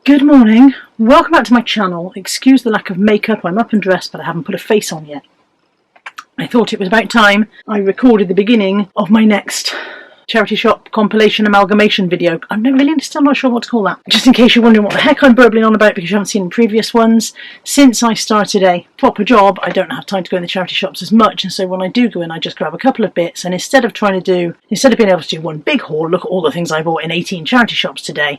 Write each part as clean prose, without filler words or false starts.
Good morning, welcome back to my channel. Excuse the lack of makeup, I'm up and dressed but I haven't put a face on yet. I thought it was about time I recorded the beginning of my next charity shop compilation amalgamation video. I'm still not sure what to call that. Just in case you're wondering what the heck I'm burbling on about because you haven't seen previous ones. Since I started a proper job, I don't have time to go in the charity shops as much, and so when I do go in I just grab a couple of bits, and instead of being able to do one big haul, look at all the things I bought in 18 charity shops today,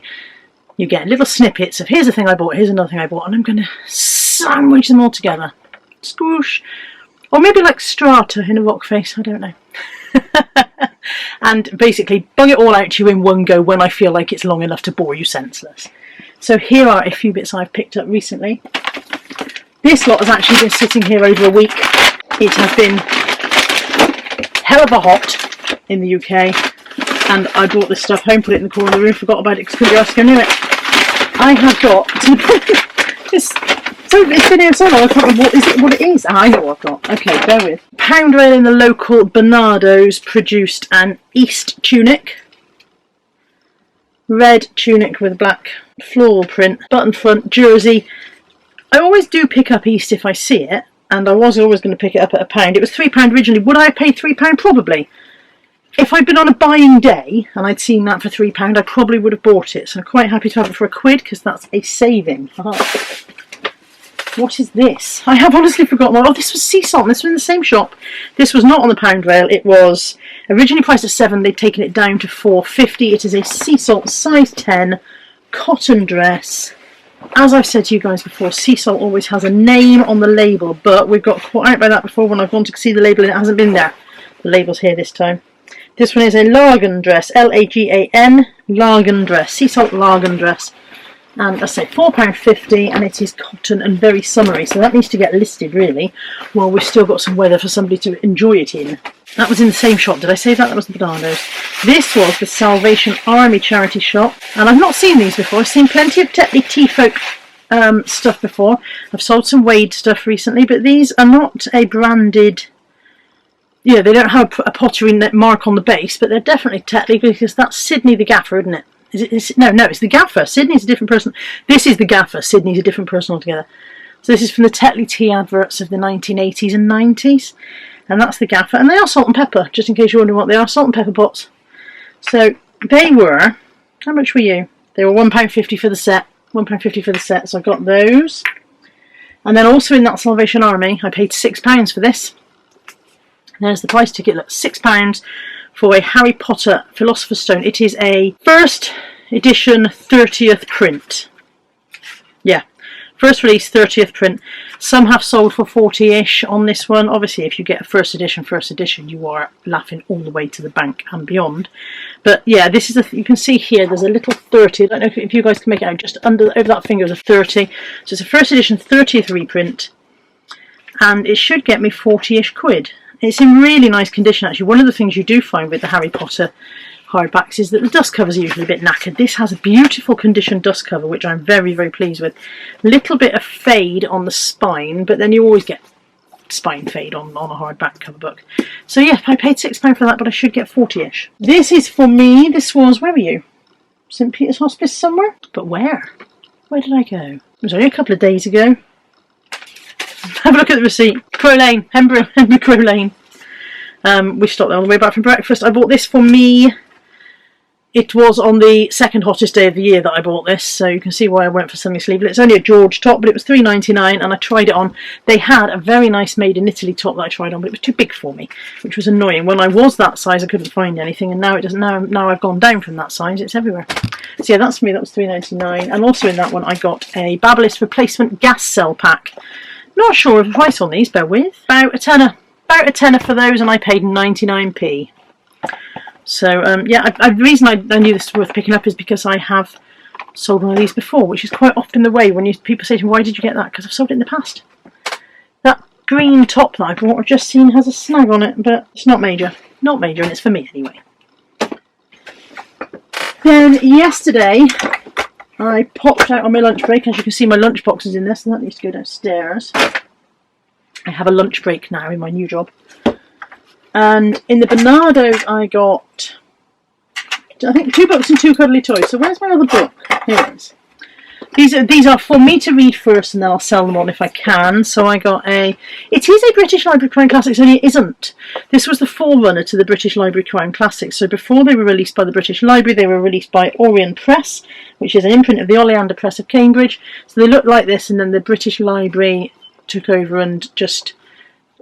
you get little snippets of here's a thing I bought, here's another thing I bought, and I'm going to sandwich them all together. Squoosh. Or maybe like strata in a rock face, I don't know. And basically bung it all out to you in one go when I feel like it's long enough to bore you senseless. So here are a few bits I've picked up recently. This lot has actually been sitting here over a week. It has been hell of a hot in the UK. And I brought this stuff home, put it in the corner of the room, forgot about it because couldn't be asked to go near it. I have got it's been here so long I can't remember what it is. I know what I've got. Okay, bear with. Pound Rail in the local Bernardo's produced an East tunic. Red tunic with black floral print, button front, jersey. I always do pick up East if I see it, and I was always going to pick it up at £1. It was £3 originally. Would I have paid £3? Probably. If I'd been on a buying day and I'd seen that for £3, I probably would have bought it. So I'm quite happy to have it for £1 because that's a saving. What is this? I have honestly forgotten. Oh, this was sea salt. This was in the same shop. This was not on the Pound Rail. It was originally priced at £7. They've taken it down to £4.50. It is a sea salt size 10 cotton dress. As I've said to you guys before, sea salt always has a name on the label, but we've got caught out by that before when I've gone to see the label and it hasn't been there. The label's here this time. This one is a Lagan dress, L-A-G-A-N, Lagan dress, sea salt Lagan dress. And I say £4.50, and it is cotton and very summery, so that needs to get listed really, while we've still got some weather for somebody to enjoy it in. That was in the same shop. Did I say that? That was the Bernardo's. This was the Salvation Army charity shop, and I've not seen these before. I've seen plenty of Tetley Tea Folk stuff before. I've sold some Wade stuff recently, but these are not a branded... Yeah, they don't have a pottery mark on the base, but they're definitely Tetley because that's Sydney the gaffer, isn't it? No, it's the gaffer. Sydney's a different person. This is the gaffer. Sydney's a different person altogether. So this is from the Tetley tea adverts of the 1980s and 90s. And that's the gaffer. And they are salt and pepper, just in case you're wondering what they are. Salt and pepper pots. So they were, how much were you? They were £1.50 for the set. £1.50 for the set. So I got those. And then also in that Salvation Army, I paid £6 for this. There's the price ticket, look, £6 for a Harry Potter Philosopher's Stone. It is a first edition 30th print. Yeah, first release 30th print. Some have sold for 40-ish on this one. Obviously, if you get a first edition, you are laughing all the way to the bank and beyond. But yeah, this is you can see here, there's a little 30. I don't know if you guys can make it out. Just over that finger is a 30. So it's a first edition 30th reprint. And it should get me 40-ish quid. It's in really nice condition actually. One of the things you do find with the Harry Potter hardbacks is that the dust covers are usually a bit knackered. This has a beautiful condition dust cover, which I'm very, very pleased with. Little bit of fade on the spine, but then you always get spine fade on a hardback cover book. So yeah, I paid £6 for that, but I should get 40-ish. This is for me. This was, where were you? St. Peter's Hospice somewhere? But where? Where did I go? It was only a couple of days ago. Have a look at the receipt. Crow Lane, Henbury Crow Lane. We stopped there on the way back from breakfast. I bought this for me. It was on the second hottest day of the year that I bought this, so you can see why I went for something sleeveless. It's only a George top, but it was $3.99, and I tried it on. They had a very nice made in Italy top that I tried on, but it was too big for me, which was annoying. When I was that size, I couldn't find anything, and now it doesn't. Now I've gone down from that size. It's everywhere. So yeah, that's for me. That was $3.99, and also in that one I got a Babyliss replacement gas cell pack. Not sure of the price on these, bear with. About a tenner. About a tenner for those, and I paid 99p. So, yeah, the reason I knew this was worth picking up is because I have sold one of these before, which is quite often the way when people say to me, why did you get that? Because I've sold it in the past. That green top that I bought, I've just seen has a snag on it, but it's not major. Not major, and it's for me anyway. Then, yesterday, I popped out on my lunch break. As you can see, my lunchbox is in there, so that needs to go downstairs. I have a lunch break now in my new job. And in the Bernardo's I got, I think, 2 books and 2 cuddly toys. So where's my other book? Here it is. These are for me to read first, and then I'll sell them on if I can. So I got it is a British Library Crime Classics, only it isn't. This was the forerunner to the British Library Crime Classics. So before they were released by the British Library, they were released by Orient Press, which is an imprint of the Oleander Press of Cambridge. So they look like this, and then the British Library took over and just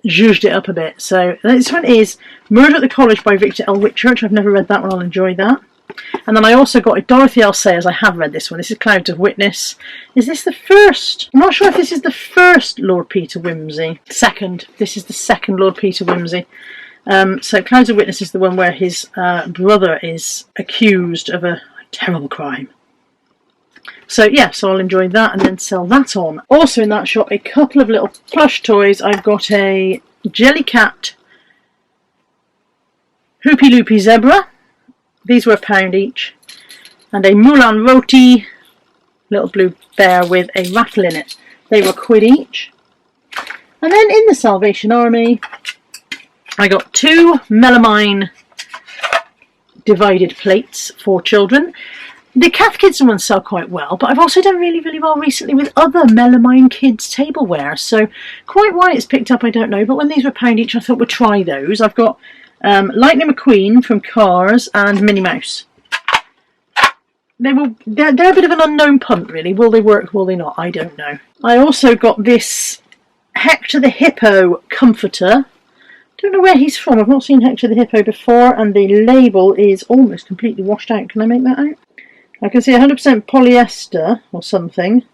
zhuzhed it up a bit. So this one is Murder at the College by Victor L. Whitchurch. I've never read that one. I'll enjoy that. And then I also got a Dorothy L. Sayers. I have read this one. This is Clouds of Witness. Is this the first? I'm not sure if this is the first Lord Peter Wimsey. Second. This is the second Lord Peter Wimsey. So Clouds of Witness is the one where his brother is accused of a terrible crime. So yeah, so I'll enjoy that and then sell that on. Also in that shop, a couple of little plush toys. I've got a Jellycat Hoopy Loopy Zebra. These were £1 each. And a Moulin Roti little blue bear with a rattle in it. They were £1 each. And then in the Salvation Army, I got 2 melamine divided plates for children. The Cath Kidston ones sell quite well, but I've also done really, really well recently with other melamine kids tableware. So quite why it's picked up, I don't know. But when these were £1 each, I thought we'd try those. I've got Lightning McQueen from Cars and Minnie Mouse. They're a bit of an unknown punt, really. Will they work? Will they not? I don't know. I also got this Hector the Hippo comforter. Don't know where he's from. I've not seen Hector the Hippo before, and the label is almost completely washed out. Can I make that out? I can see 100% polyester or something,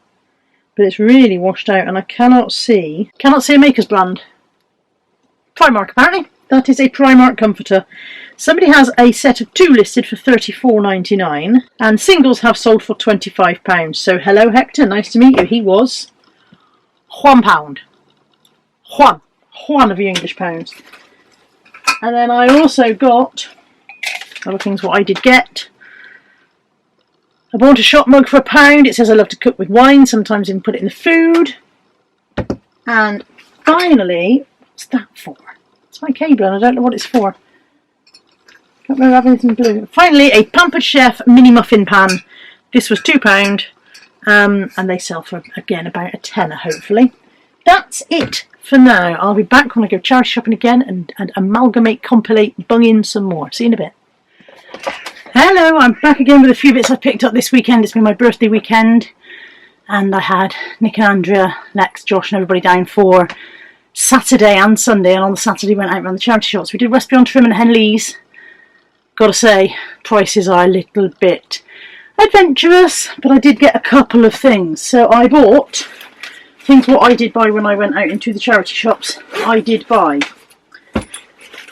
but it's really washed out, and I cannot see a maker's brand. Primark, apparently. That is a Primark comforter. Somebody has a set of 2 listed for £34.99, and singles have sold for £25. So hello Hector, nice to meet you. He was £1. One of the English pounds. And then I also got other things what I did get. I bought a shop mug for £1. It says I love to cook with wine, sometimes even put it in the food. And finally, what's that for? It's my cable and I don't know what it's for. Can't remember having anything blue. Finally, a Pampered Chef mini muffin pan. This was £2. And they sell for, again, about a tenner, hopefully. That's it for now. I'll be back when I go charity shopping again and amalgamate, compilate, bung in some more. See you in a bit. Hello, I'm back again with a few bits I picked up this weekend. It's been my birthday weekend, and I had Nick and Andrea, Lex, Josh and everybody down for Saturday and Sunday, and on the Saturday went out around the charity shops. We did Westby on Trim and Henleys. Gotta say, prices are a little bit adventurous, but I did get a couple of things. So I bought things what I did buy when I went out into the charity shops. I did buy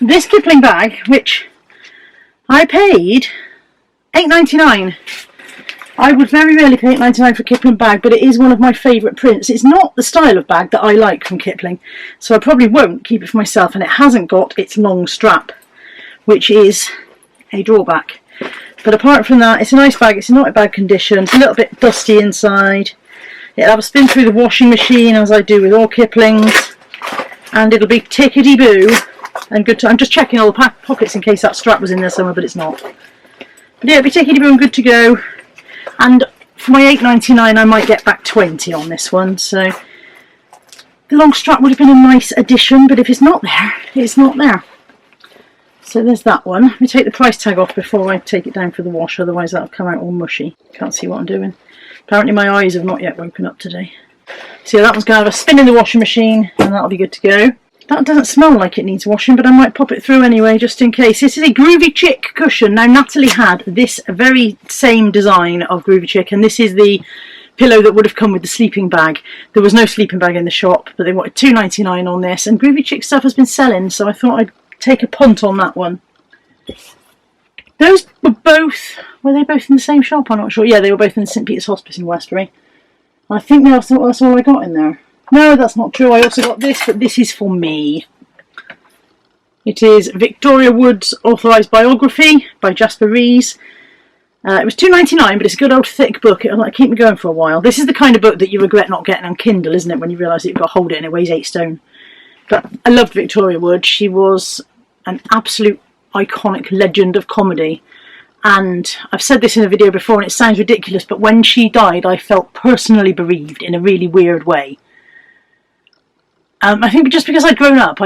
this Kipling bag, which I paid £8.99. I would very rarely pay £8.99 for a Kipling bag, but it is one of my favourite prints. It's not the style of bag that I like from Kipling, so I probably won't keep it for myself, and it hasn't got its long strap, which is a drawback. But apart from that, it's a nice bag. It's in not a bad condition. It's a little bit dusty inside. It'll have a spin through the washing machine, as I do with all Kiplings, and it'll be tickety-boo and good to... I'm just checking all the pockets in case that strap was in there somewhere, but it's not. But yeah, it'll be tickety-boo and good to go. And for my £8.99, I might get back 20 on this one. So the long strap would have been a nice addition, but if it's not there, it's not there. So there's that one. Let me take the price tag off before I take it down for the wash, otherwise that'll come out all mushy. Can't see what I'm doing. Apparently my eyes have not yet woken up today. So yeah, that one's going to have a spin in the washing machine, and that'll be good to go. That doesn't smell like it needs washing, but I might pop it through anyway, just in case. This is a Groovy Chick cushion. Now, Natalie had this very same design of Groovy Chick, and this is the pillow that would have come with the sleeping bag. There was no sleeping bag in the shop, but they wanted £2.99 on this, and Groovy Chick stuff has been selling, so I thought I'd take a punt on that one. Those were both... Were they both in the same shop? I'm not sure. Yeah, they were both in the St Peter's Hospice in Westbury. I think that's all I got in there. No, that's not true. I also got this, but this is for me. It is Victoria Wood's Authorised Biography by Jasper Rees. It was £2.99, but it's a good old thick book. It'll keep me going for a while. This is the kind of book that you regret not getting on Kindle, isn't it? When you realise that you've got to hold it and it weighs 8 stone. But I loved Victoria Wood. She was an absolute iconic legend of comedy. And I've said this in a video before and it sounds ridiculous, but when she died I felt personally bereaved in a really weird way. I think just because I had grown up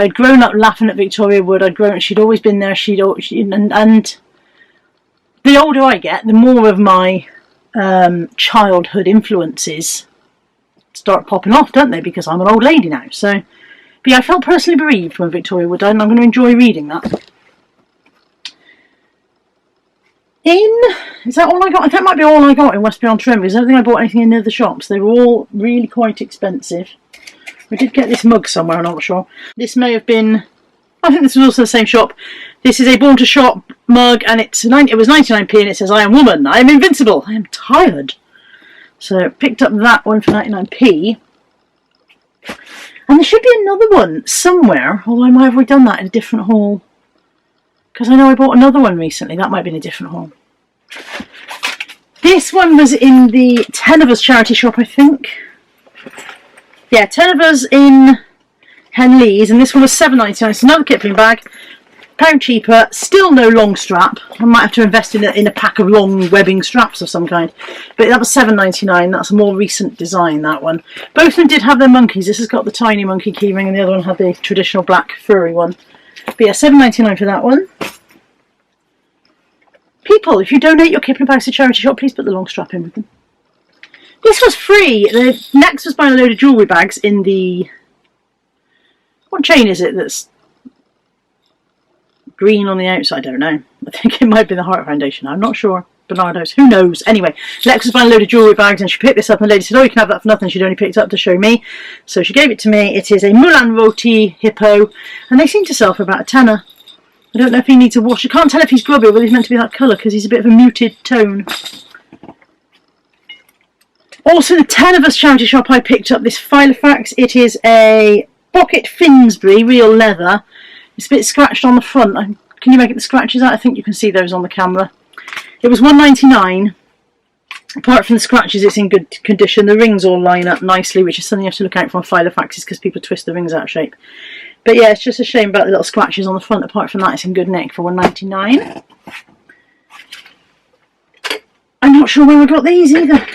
laughing at Victoria Wood. She'd always been there. And the older I get, the more of my childhood influences start popping off, don't they? Because I'm an old lady now. So, but yeah, I felt personally bereaved when Victoria Wood died, and I'm going to enjoy reading that. Is that all I got? I think that might be all I got in West Beyond Trim, because I don't think I bought anything in the other shops. They were all really quite expensive. I did get this mug somewhere, I'm not sure. This may have been, I think this was also the same shop. This is a Born to Shop mug, and it was 99p, and it says, I am woman, I am invincible, I am tired. So picked up that one for 99p. And there should be another one somewhere, although I might have already done that in a different haul. Because I know I bought another one recently, that might have been a different haul. This one was in the 10 of Us charity shop, I think. Yeah, 10 of Us in Henleys, and this one was £7.99. It's another Kipling bag, £1 cheaper, still no long strap. I might have to invest in a pack of long webbing straps of some kind. But that was £7.99. That's a more recent design, that one. Both of them did have their monkeys. This has got the tiny monkey keyring, and the other one had the traditional black furry one. But yeah, £7.99 for that one. People, if you donate your Kipling bags to charity shop, please put the long strap in with them. This was free. Next was buying a load of jewellery bags in the... What chain is it that's green on the outside? I don't know. I think it might be the Heart Foundation. I'm not sure. Bernardo's. Who knows? Anyway, Lex was buying a load of jewellery bags and she picked this up and the lady said, oh, you can have that for nothing. She'd only picked it up to show me. So she gave it to me. It is a Moulin Roti hippo and they seem to sell for about a tenner. I don't know if he needs a wash. I can't tell if he's grubby or whether he's meant to be that colour because he's a bit of a muted tone. Also, the 10 of Us charity shop, I picked up this Filofax. It is a Pocket Finsbury, real leather. It's a bit scratched on the front. Can you make it the scratches out? I think you can see those on the camera. It was £1.99. Apart from the scratches, it's in good condition. The rings all line up nicely, which is something you have to look out for on Filofaxes because people twist the rings out of shape. But yeah, it's just a shame about the little scratches on the front. Apart from that, it's in good nick for £1.99. I'm not sure where I got these either.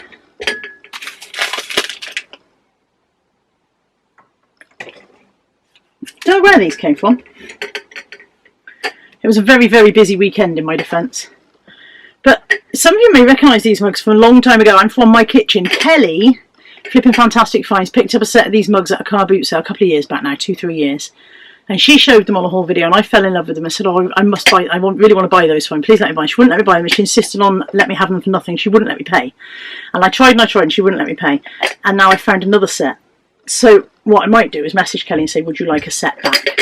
Don't know where these came from. It was a very, very busy weekend in my defence. But some of you may recognise these mugs from a long time ago. I'm from My Kitchen. Kelly, Flipping Fantastic Finds, picked up a set of these mugs at a car boot sale a couple of years back now, 2-3 years. And she showed them on a whole video and I fell in love with them. I said, oh, I must buy, really want to buy those for him. Please let me buy them. She wouldn't let me buy them. She insisted on let me have them for nothing. She wouldn't let me pay. And I tried and she wouldn't let me pay. And now I found another set. So what I might do is message Kelly and say, would you like a set back?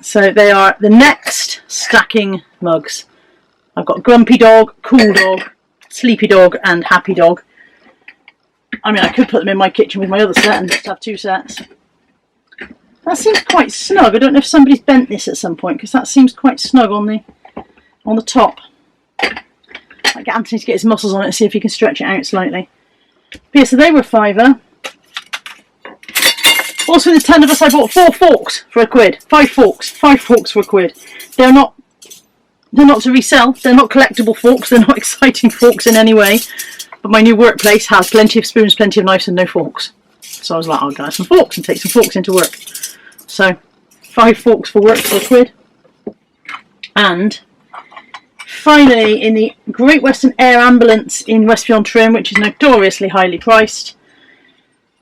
So they are the next stacking mugs. I've got Grumpy Dog, Cool Dog, Sleepy Dog and Happy Dog. I mean, I could put them in my kitchen with my other set and just have two sets. That seems quite snug. I don't know if somebody's bent this at some point because that seems quite snug on the top. I'll get Anthony to get his muscles on it and see if he can stretch it out slightly. But yeah, so they were £5. Also in the 10 of Us I bought 4 forks for £1. 5 forks. 5 forks for £1. They're not to resell. They're not collectible forks. They're not exciting forks in any way. But my new workplace has plenty of spoons, plenty of knives and no forks. So I was like, I'll get some forks and take some forks into work. So 5 forks for work for £1. And finally, in the Great Western Air Ambulance in West Beyond Trim, which is notoriously highly priced,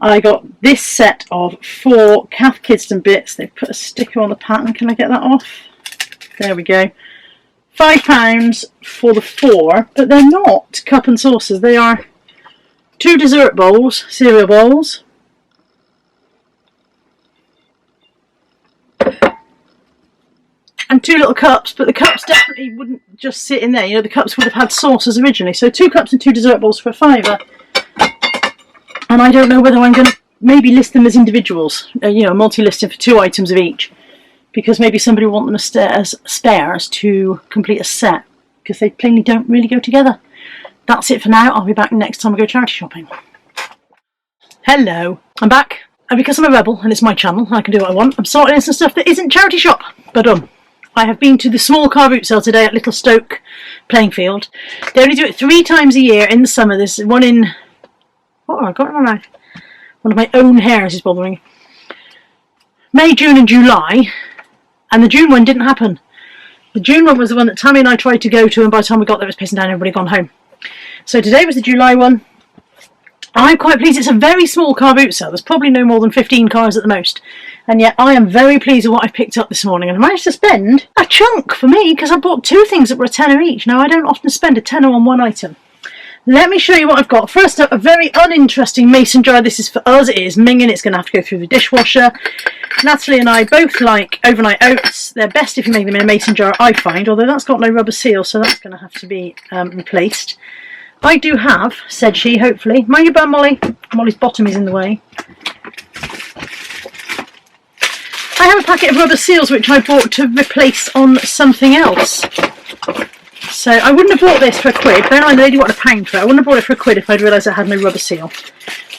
I got this set of 4 Cath Kidston bits. They've put a sticker on the pattern. Can I get that off? There we go. £5 for the 4, but they're not cup and saucers. They are 2 dessert bowls, cereal bowls. And 2 little cups, but the cups definitely wouldn't just sit in there. You know, the cups would have had saucers originally. So 2 cups and 2 dessert bowls for £5. And I don't know whether I'm going to maybe list them as individuals. You know, multi-listing for 2 items of each. Because maybe somebody will want them as spares to complete a set. Because they plainly don't really go together. That's it for now. I'll be back next time I go charity shopping. Hello. I'm back. And because I'm a rebel and it's my channel, I can do what I want. I'm sorting in some stuff that isn't charity shop. But I have been to the small car boot sale today at Little Stoke playing field. They only do it 3 times a year in the summer. There's one in... Oh, I got it in my mouth. One of my own hairs is bothering. May, June and July. And the June one didn't happen. The June one was the one that Tammy and I tried to go to, and by the time we got there it was pissing down, everybody had gone home. So today was the July one. I'm quite pleased. It's a very small car boot sale. There's probably no more than 15 cars at the most. And yet I am very pleased with what I've picked up this morning. And I managed to spend a chunk for me because I bought 2 things that were a tenner each. Now, I don't often spend a tenner on one item. Let me show you what I've got. First up, a very uninteresting mason jar. This is for us. It is minging. It's going to have to go through the dishwasher. Natalie and I both like overnight oats. They're best if you make them in a mason jar, I find. Although that's got no rubber seal, so that's going to have to be replaced. I do have, said she, hopefully. Mind your bum, Molly. Molly's bottom is in the way. I have a packet of rubber seals which I bought to replace on something else. So I wouldn't have bought this for £1. Bear in mind the lady wanted £1 for it. I wouldn't have bought it for £1 if I'd realised it had no rubber seal.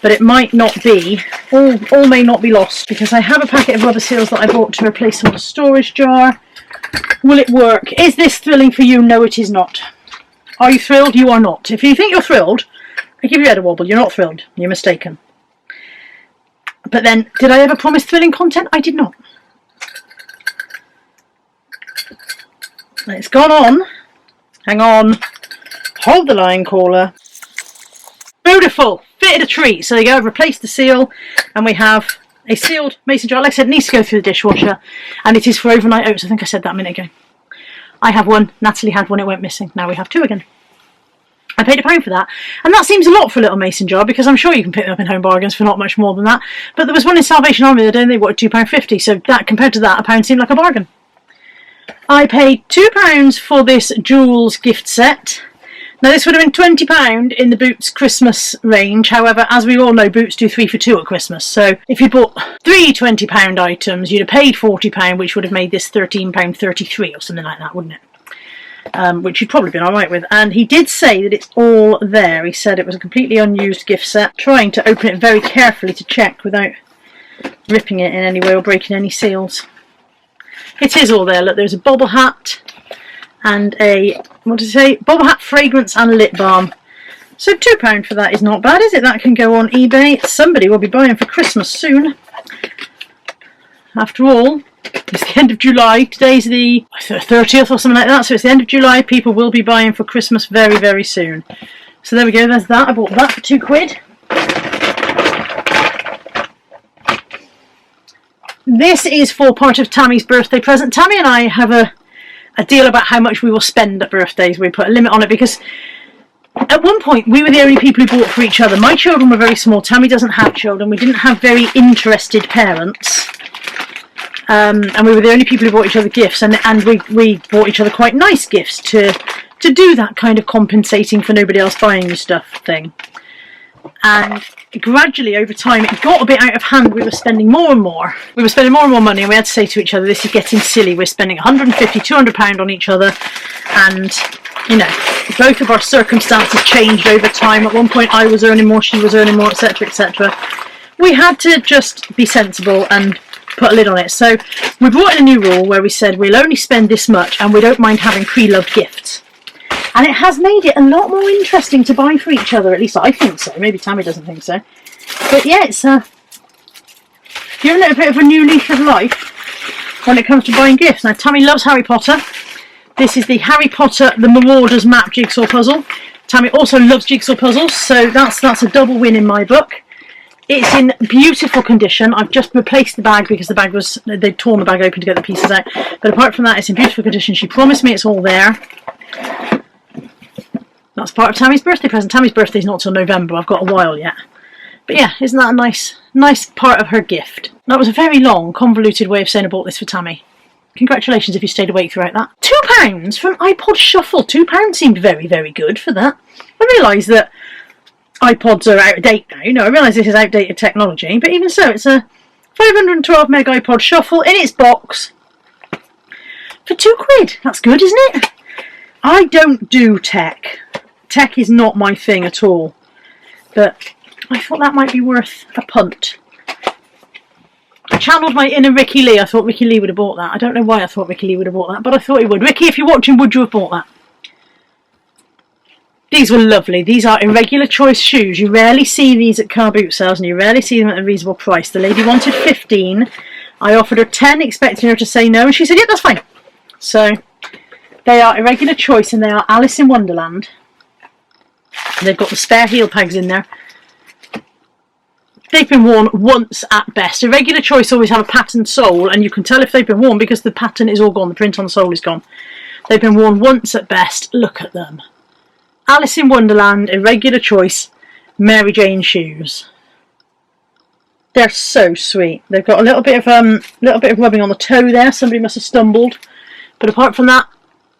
But it might not be. All may not be lost, because I have a packet of rubber seals that I bought to replace on a storage jar. Will it work? Is this thrilling for you? No, it is not. Are you thrilled? You are not. If you think you're thrilled, I give your head a wobble. You're not thrilled. You're mistaken. But then, did I ever promise thrilling content? I did not. It's gone on. Hang on. Hold the line, caller. Beautiful. Fitted a treat. So there you go. I've replaced the seal, and we have a sealed mason jar. Like I said, it needs to go through the dishwasher, and it is for overnight oats. I think I said that a minute ago. I have one, Natalie had one, it went missing. Now we have 2 again. I paid £1 for that, and that seems a lot for a little mason jar, because I'm sure you can pick them up in home bargains for not much more than that. But there was one in Salvation Army the other day, and they wanted £2.50, so that, compared to that, £1 seemed like a bargain. I paid £2 for this Joules gift set. Now this would have been £20 in the Boots Christmas range. However, as we all know, Boots do 3 for 2 at Christmas. So if you bought 3 £20 items, you'd have paid £40, which would have made this £13.33 or something like that, wouldn't it? Which you'd probably been alright with. And he did say that it's all there. He said it was a completely unused gift set. Trying to open it very carefully to check without ripping it in any way or breaking any seals. It is all there. Look, there's a bobble hat and a, what did it say? Bobble hat, fragrance and lip balm. So £2 for that is not bad, is it? That can go on eBay. Somebody will be buying for Christmas soon. After all, it's the end of July. Today's the 30th or something like that. So it's the end of July. People will be buying for Christmas very, very soon. So there we go. There's that. I bought that for £2. This is for part of Tammy's birthday present. Tammy and I have a deal about how much we will spend at birthdays. We put a limit on it because at one point we were the only people who bought for each other. My children were very small. Tammy doesn't have children. We didn't have very interested parents. And we were the only people who bought each other gifts. And we bought each other quite nice gifts to do that kind of compensating for nobody else buying you stuff thing. And gradually over time it got a bit out of hand. We were spending more and more. We were spending more and more money, and we had to say to each other, this is getting silly. We're spending £150, £200 on each other, and you know, both of our circumstances changed over time. At one point I was earning more, she was earning more, etc, etc. We had to just be sensible and put a lid on it. So we brought in a new rule where we said we'll only spend this much, and we don't mind having pre-loved gifts. And it has made it a lot more interesting to buy for each other, at least I think so. Maybe Tammy doesn't think so. But yeah, it's giving it a bit of a new leaf of life when it comes to buying gifts. Now, Tammy loves Harry Potter. This is the Harry Potter The Marauders map jigsaw puzzle. Tammy also loves jigsaw puzzles, so that's a double win in my book. It's in beautiful condition. I've just replaced the bag because the bag was, they'd torn the bag open to get the pieces out. But apart from that, it's in beautiful condition. She promised me it's all there. That's part of Tammy's birthday present. Tammy's birthday's not till November. I've got a while yet. But yeah, isn't that a nice part of her gift? That was a very long, convoluted way of saying I bought this for Tammy. Congratulations if you stayed awake throughout that. £2 for an iPod Shuffle. £2 seemed very, very good for that. I realise that iPods are out of date now. You know, I realise this is outdated technology. But even so, it's a 512 meg iPod Shuffle in its box for £2. That's good, isn't it? I don't do tech. Tech is not my thing at all, but I thought that might be worth a punt. channeled my inner Ricky Lee. I thought Ricky Lee would have bought that. I don't know why I thought Ricky Lee would have bought that, but I thought he would. Ricky, if you're watching, would you have bought that? These were lovely. These are irregular choice shoes. You rarely see these at car boot sales, and you rarely see them at a reasonable price. The lady wanted 15. I offered her 10, expecting her to say no, and she said, yeah, that's fine. So, they are irregular choice, and they are Alice in Wonderland. They've got the spare heel pegs in there. They've been worn once at best. Irregular choice always have a patterned sole, and you can tell if they've been worn because the pattern is all gone. The print on the sole is gone. They've been worn once at best. Look at them. Alice in Wonderland, irregular choice, Mary Jane shoes. They're so sweet. They've got a little bit of rubbing on the toe there. Somebody must have stumbled. But apart from that,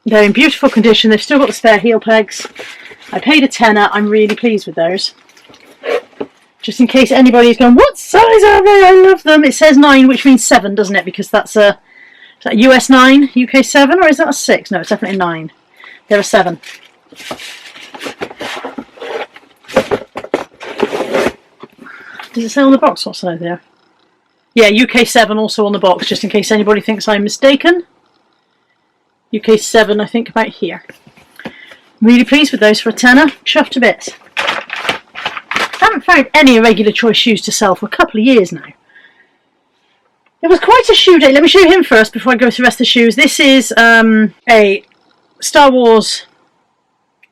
they're in beautiful condition. They've still got the spare heel pegs. I paid a tenner. I'm really pleased with those. Just in case anybody's going, what size are they? I love them. It says 9, which means 7, doesn't it? Because that's a, is that US 9, UK 7, or is that a 6? No, it's definitely 9. They're a 7. Does it say on the box what size they are? Yeah, UK 7 also on the box, just in case anybody thinks I'm mistaken. UK 7, I think, about here. Really pleased with those for a tenner. Chuffed a bit. I haven't found any irregular choice shoes to sell for a couple of years now. It was quite a shoe day. Let me show you him first before I go through the rest of the shoes. This is a Star Wars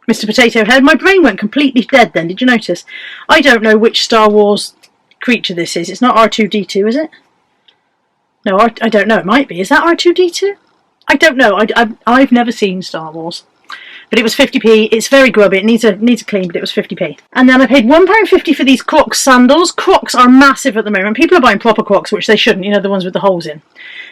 Mr. Potato Head. My brain went completely dead then, did you notice? I don't know which Star Wars creature this is. It's not R2-D2, is it? No, I don't know. It might be. Is that R2-D2? I don't know. I've never seen Star Wars. But it was 50p. It's very grubby. It needs a clean, but it was 50p. And then I paid £1.50 for these Crocs sandals. Crocs are massive at the moment. People are buying proper Crocs, which they shouldn't. You know, the ones with the holes in.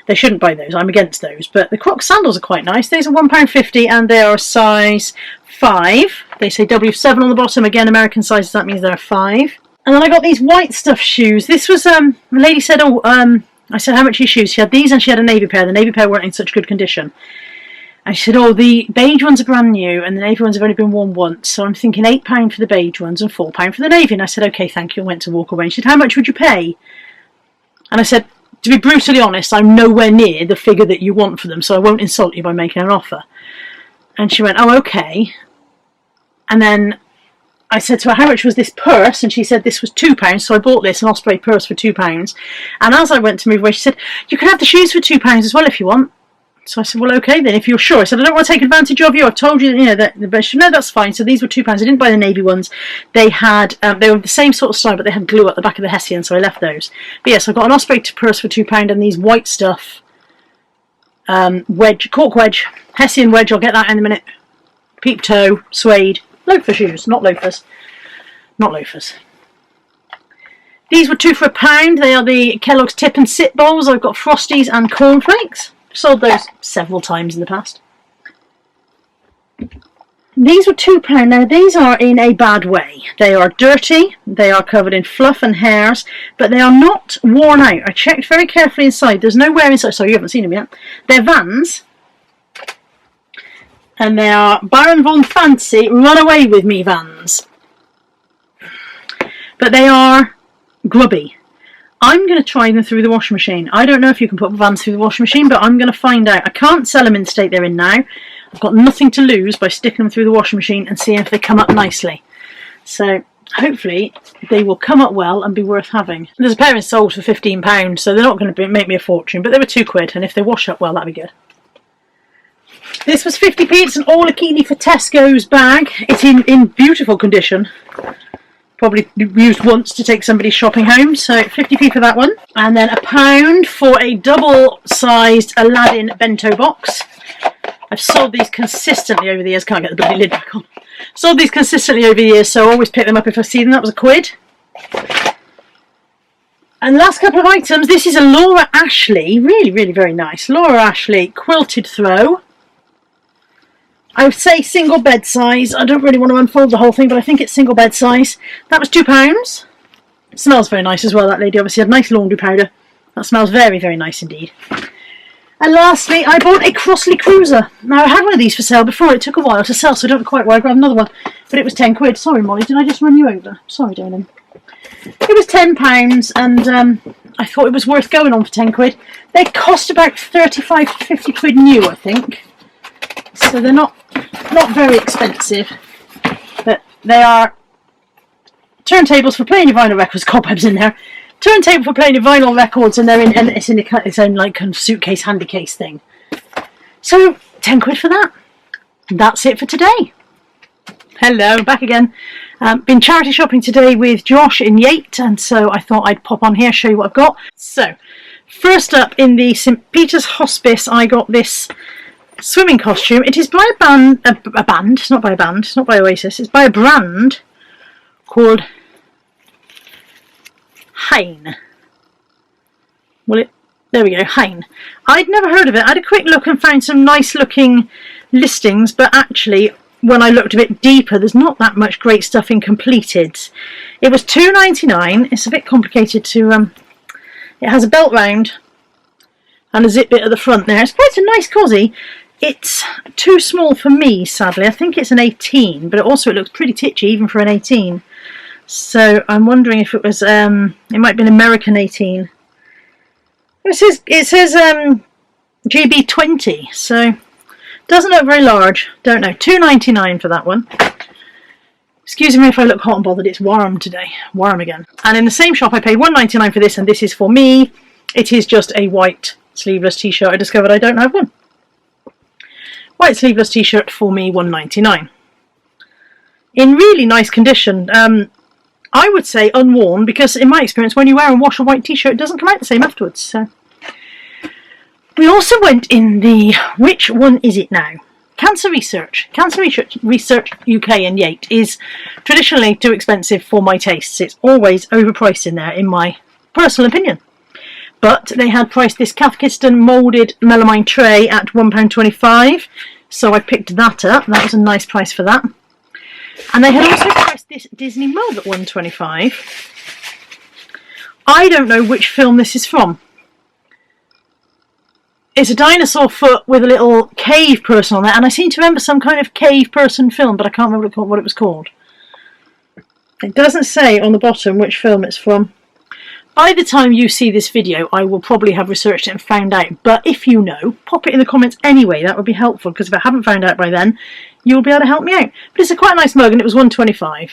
They shouldn't buy those. I'm against those. But the Crocs sandals are quite nice. These are £1.50 and they are a size 5. They say W7 on the bottom. Again, American sizes. That means they're a 5. And then I got these white stuff shoes. This was, the lady said, I said, how much are your shoes? She had these and she had a navy pair. The navy pair weren't in such good condition. And she said, oh, the beige ones are brand new and the navy ones have only been worn once. So I'm thinking £8 for the beige ones and £4 for the navy. And I said, okay, thank you. And went to walk away. And she said, how much would you pay? And I said, to be brutally honest, I'm nowhere near the figure that you want for them. So I won't insult you by making an offer. And she went, oh, okay. And then I said to her, how much was this purse? And she said this was £2. So I bought this, an Osprey purse, for £2. And as I went to move away, she said, you can have the shoes for £2 as well if you want. So I said, well, okay then, if you're sure. I said, I don't want to take advantage of you. I've told you, that the she said, no, that's fine. So these were £2. I didn't buy the navy ones. They had, they were the same sort of style, but they had glue at the back of the Hessian, so I left those. But yes, I got an Osprey purse for £2 and these white stuff, cork wedge, Hessian wedge. I'll get that in a minute. Peep toe, suede, loafer shoes, not loafers, not loafers. These were 2 for £1. They are the Kellogg's Tip and Sit bowls. I've got Frosties and cornflakes. Sold those several times in the past. These were £2. Now these are in a bad way. They are dirty, they are covered in fluff and hairs, but they are not worn out. I checked very carefully inside. There's no wear inside. Sorry, you haven't seen them yet. They're Vans. And they are Baron Von Fancy Run Away With Me Vans. But they are grubby. I'm going to try them through the washing machine. I don't know if you can put Vans through the washing machine, but I'm going to find out. I can't sell them in the state they're in now. I've got nothing to lose by sticking them through the washing machine and seeing if they come up nicely. So hopefully they will come up well and be worth having. There's a pair in sold for £15, so they're not going to make me a fortune, but they were £2, and if they wash up well, that'd be good. This was 50p. It's an All Akini for Tesco's bag. It's in beautiful condition. Probably used once to take somebody shopping home, so 50p for that one. And then £1 for a double-sized Aladdin bento box. I've sold these consistently over the years. Can't get the bloody lid back on. Sold these consistently over the years, so I always pick them up if I see them. That was £1. And the last couple of items. This is a Laura Ashley, really, really very nice. Laura Ashley quilted throw. I would say single bed size. I don't really want to unfold the whole thing, but I think it's single bed size. That was £2. It smells very nice as well. That lady obviously had nice laundry powder. That smells very, very nice indeed. And lastly, I bought a Crossley Cruiser. Now, I had one of these for sale before. It took a while to sell, so I don't know quite why I grabbed another one. But it was £10. Sorry, Molly, did I just run you over? Sorry, darling. It was £10 and I thought it was worth going on for 10 quid. They cost about 35 to 50 quid new, I think. So they're not very expensive, but they are turntables for playing your vinyl records. Cobwebs in there. Turntable for playing your vinyl records, and it's in its own like kind of suitcase, handy case thing. So 10 quid for that. That's it for today. Hello, back again. Been charity shopping today with Josh in Yate, and so I thought I'd pop on here, show you what I've got. So, first up in the St. Peter's Hospice, I got this swimming costume. It is by a band, it's not by a band, it's not by Oasis, it's by a brand called Hein. There we go, Hein. I'd never heard of it. I had a quick look and found some nice looking listings, but actually when I looked a bit deeper, there's not that much great stuff in completed. It was £2.99. It's a bit complicated to it has a belt round and a zip bit at the front there. It's quite a nice cosy. It's too small for me, sadly. I think it's an 18, but it looks pretty titchy even for an 18. So I'm wondering if it was it might be an American 18. It says GB 20, so doesn't look very large. Don't know. £2.99 for that one. Excuse me if I look hot and bothered. It's warm today. Warm again. And in the same shop I paid £1.99 for this, and this is for me. It is just a white sleeveless t-shirt. I discovered I don't have one. White sleeveless t-shirt for me, £1.99. In really nice condition. I would say unworn, because in my experience when you wear and wash a white t-shirt it doesn't come out the same afterwards. So we also went in the, which one is it now? Cancer Research. Cancer Research UK in Yate is traditionally too expensive for my tastes. It's always overpriced in there, in my personal opinion. But they had priced this Cath Kidston moulded melamine tray at £1.25, so I picked that up. That was a nice price for that. And they had also priced this Disney mug at £1.25. I don't know which film this is from. It's a dinosaur foot with a little cave person on there, and I seem to remember some kind of cave person film, but I can't remember what it was called. It doesn't say on the bottom which film it's from. By the time you see this video, I will probably have researched it and found out, but if you know, pop it in the comments anyway. That would be helpful, because if I haven't found out by then, you'll be able to help me out. But it's a quite nice mug, and it was £1.25.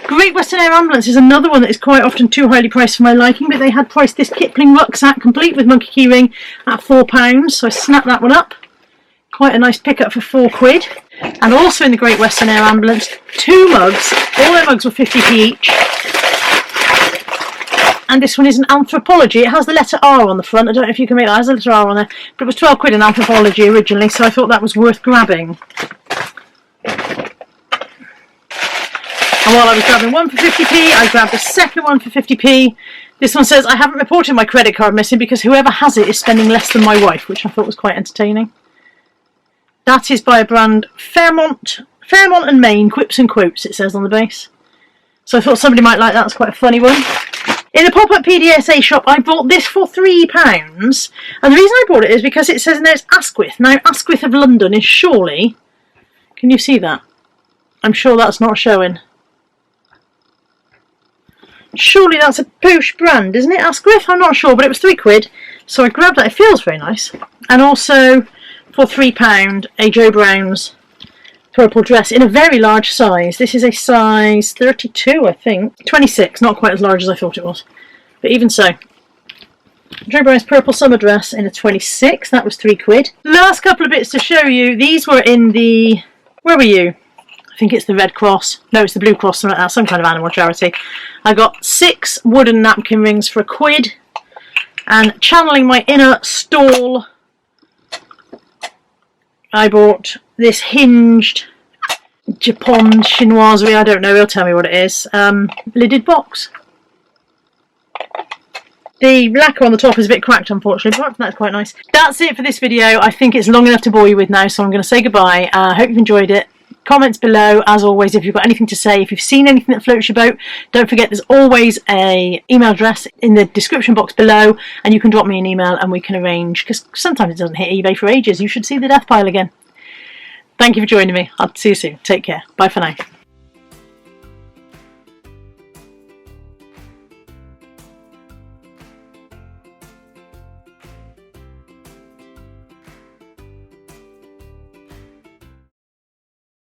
Great Western Air Ambulance is another one that is quite often too highly priced for my liking, but they had priced this Kipling rucksack complete with monkey keyring at £4, so I snapped that one up. Quite a nice pickup for £4. And also in the Great Western Air Ambulance, 2 mugs. All their mugs were 50p each. And this one is an Anthropology. It has the letter R on the front. I don't know if you can make that. It has a letter R on there. But it was £12 in Anthropology originally, so I thought that was worth grabbing. And while I was grabbing one for 50p, I grabbed the second one for 50p. This one says, I haven't reported my credit card missing because whoever has it is spending less than my wife, which I thought was quite entertaining. That is by a brand Fairmont and Maine, Quips and Quotes, it says on the base. So I thought somebody might like that. It's quite a funny one. In the pop-up PDSA shop, I bought this for £3. And the reason I bought it is because it says in there it's Asquith. Now, Asquith of London is surely... Can you see that? I'm sure that's not showing. Surely that's a posh brand, isn't it, Asquith? I'm not sure, but it was £3. So I grabbed that. It feels very nice. And also, for £3, a Joe Brown's purple dress in a very large size. This is a size 32, I think. 26, not quite as large as I thought it was. But even so. Joe Brown's purple summer dress in a 26. That was £3. Last couple of bits to show you. These were in the... Where were you? I think it's the Red Cross. No, it's the Blue Cross, something like that. Some kind of animal charity. I got 6 wooden napkin rings for £1. And channeling my inner stall, I bought this hinged Japon chinoiserie, I don't know, he'll tell me what it is, lidded box. The lacquer on the top is a bit cracked, unfortunately, but that's quite nice. That's it for this video. I think it's long enough to bore you with now, so I'm going to say goodbye. I hope you've enjoyed it. Comments below, as always, if you've got anything to say. If you've seen anything that floats your boat, don't forget there's always an email address in the description box below, and you can drop me an email and we can arrange, because sometimes it doesn't hit eBay for ages. You should see the death pile again. Thank you for joining me. I'll see you soon. Take care. Bye for now.